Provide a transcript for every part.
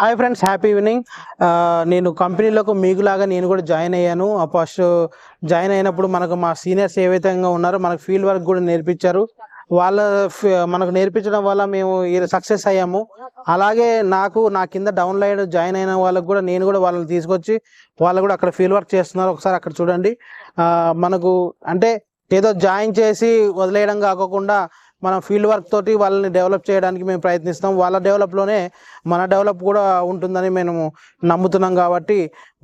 Hi friends, happy evening. నేను కంపెనీలోకి మీకులాగా నేను కూడా జాయిన్ అయ్యాను. ఫస్ట్ జాయిన్ అయినప్పుడు మనకు మా సీనియర్స్ ఏవైతే ఉన్నారో మనకు ఫీల్డ్ వర్క్ కూడా నేర్పించారు. వాళ్ళ మనకు నేర్పించడం వల్ల మేము సక్సెస్ అయ్యాము. అలాగే నా కింద డౌన్ లైన్ జాయిన్ అయిన వాళ్ళకు కూడా నేను కూడా వాళ్ళని తీసుకొచ్చి వాళ్ళు కూడా అక్కడ ఫీల్డ్ వర్క్ చేస్తున్నారు. ఒకసారి అక్కడ చూడండి. మనకు అంటే ఏదో జాయిన్ చేసి వదిలేయడం కాకుండా మనం ఫీల్డ్ వర్క్ తోటి వాళ్ళని డెవలప్ చేయడానికి మేము ప్రయత్నిస్తాం. వాళ్ళ డెవలప్లోనే మన డెవలప్ కూడా ఉంటుందని మేము నమ్ముతున్నాం. కాబట్టి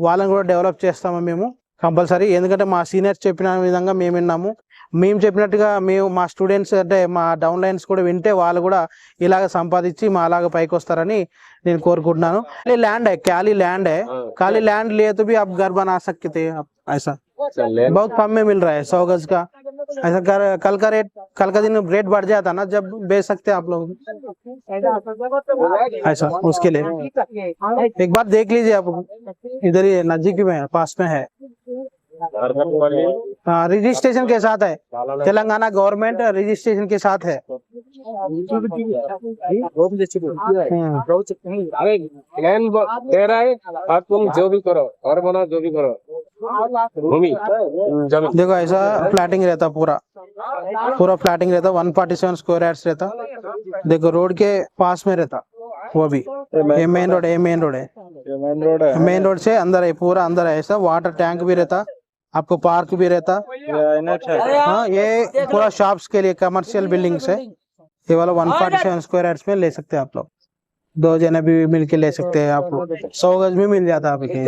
వాళ్ళని కూడా డెవలప్ చేస్తాము మేము కంపల్సరీ. ఎందుకంటే మా సీనియర్స్ చెప్పిన విధంగా మేము విన్నాము. మేము చెప్పినట్టుగా మా స్టూడెంట్స్ అంటే మా డౌన్ లైన్స్ కూడా వింటే వాళ్ళు కూడా ఇలాగ సంపాదించి మా అలాగ పైకి వస్తారని నేను కోరుకుంటున్నాను. ఖాళీ ల్యాండ్ है खाली लैंड लिए तो भी आप घर बना सकते थे ऐसा बहुत कम में मिल रहा है 100 गज का ऐसा कल का दिन रेट बढ़ जाता ना जब बेच सकते आप लोग ऐसा उसके लिए एक बार देख लीजिए आप इधर ही नजदीक में पास में है रजिस्ट्रेशन के साथ है तेलंगाना गवर्नमेंट रजिस्ट्रेशन के साथ है दे रहा है आप तुम जो भी करो और बना जो भी करो भूमि देखो ऐसा फ्लैटिंग रहता पूरा फ्लैटिंग रहता 147 स्क्वायर यार्ड्स रहता. देखो रोड के पास में रहता वो भी ये मेन रोड है मेन रोड से अंदर है पूरा अंदर है. ऐसा वाटर टैंक भी रहता आपको पार्क भी रहता. हाँ ये पूरा शॉप्स के लिए कमर्शियल बिल्डिंग्स है. ये वाला 147 स्क्वायर यार्ड्स में ले सकते हैं आप लोग. 2 जने भी मिलके ले सकते हैं आप लोग. 100 गज में मिल जाता है आपके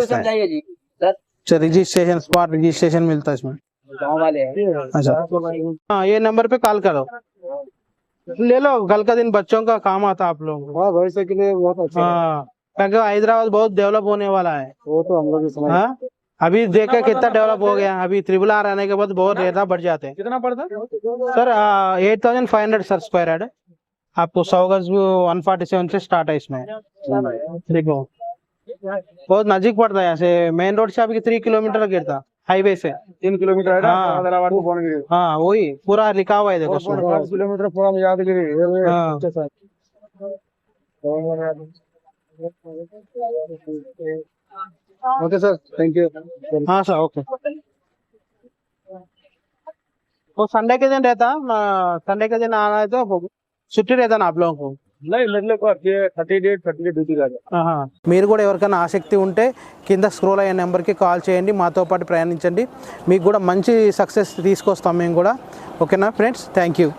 रजिस्ट्रेशन स्पॉट रजिस्ट्रेशन मिलता है इसमें. अच्छा हाँ ये नंबर पे कॉल करो ले लो. कल का दिन बच्चों का काम आता आप लोग भविष्य के लिए बहुत अच्छा हाँ क्योंकि हैदराबाद बहुत डेवलप होने वाला है. वो तो हम लोग समझ हाँ अभी देखा कितना डेवलप हो गया. अभी RRR आने के बाद बहुत रेट बढ़ जाते हैं. कितना पड़ता सर 8500 सर स्क्वायर यार्ड. आपको 100 गज 147 से स्टार्ट है इसमें. देखो बहुत नजदीक पड़ता है. यहाँ से मेन रोड से अभी 3 किलोमीटर गिरता हाईवे से 3 किलोमीटर है हाँ. हैदराबाद को पहुंच गए. हाँ वही पूरा लिखा हुआ है देखो 5 किलोमीटर पूरा यादगिरी हाँ. Okay sir thank you. हाँ सर ओके. वो संडे के दिन रहता संडे के दिन आना है तो छुट्टी रहता ना आप लोगों को. नहीं लगले को 30 డ్యూటీ కాదు. మీరు కూడా ఎవరికైనా ఆసక్తి ఉంటే కింద స్క్రోల్ అయ్యే నెంబర్కి కాల్ చేయండి. మాతో పాటు ప్రయాణించండి. మీకు కూడా మంచి సక్సెస్ తీసుకొస్తాం మేము కూడా. ఓకేనా ఫ్రెండ్స్, థ్యాంక్ యూ.